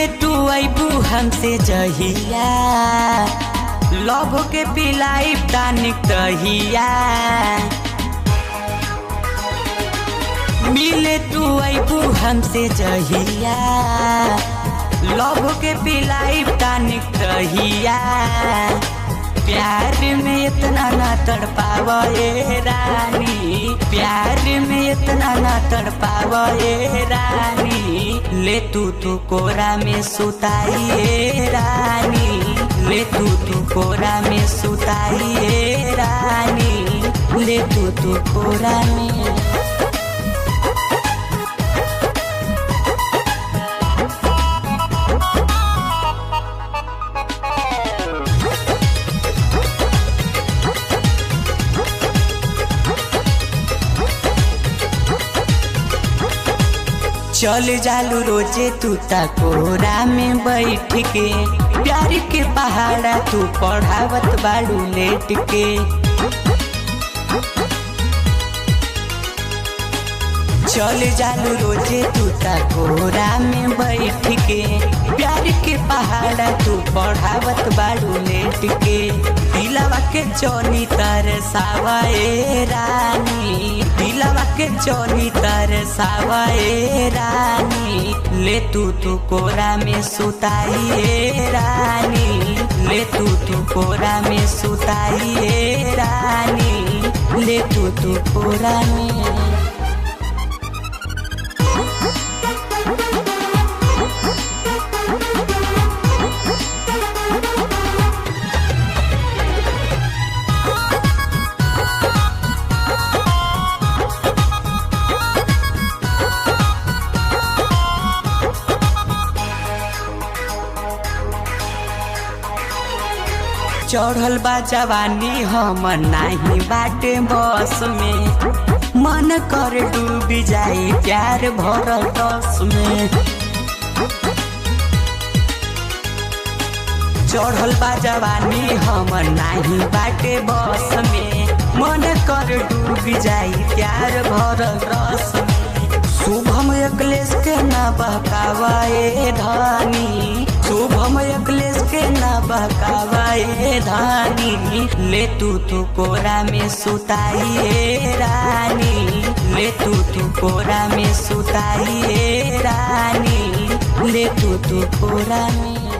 मिले तू अबू हमसे जहिया, लव के पिलाई तानिक दहिया। मिले तू अबू हमसे जहिया, लव के पिलाई तानिक दहिया। प्यार में इतना ना तड़पावे रानी, प्यार में इतना ना तड़पावे रानी। ले तू कोरा में सुताइए रानी, ले तू कोरा में सुताइए रानी, ले तू कोरा में। चल जालू रोजे तू कोरा में बैठ के, प्यार के पहाड़ा तू पढ़ावत बाड़ू लेट के। चल जालू रोजे तू कोरा में बैठ के, प्यार के पहाड़ा तू पढ़ावत बाड़ू लेट के। दिलवा के चोनी तरसावे रानी, दिलवा के चोनी तरसावे रानी। ले तू कोरा में सुताइए रानी, ले तू कोरा में सुताइए रानी, ले तू कोरा में। चढ़ल बा जवानी हम नाही बाटे बस में, मन कर डूबी जाई प्यार भरल रस में। चढ़ल बा जवानी हम नाही बाटे बस में, मन कर डूबी जाई प्यार भरल रस में। शुभम अखिलेश के ना बहकावाए धानी, शुभम अखिलेश के ना बहकावाए धानी। ले तू कोरा में सुताइए रानी, ले तू कोरा में सुताइए रानी, ले तू कोरा में।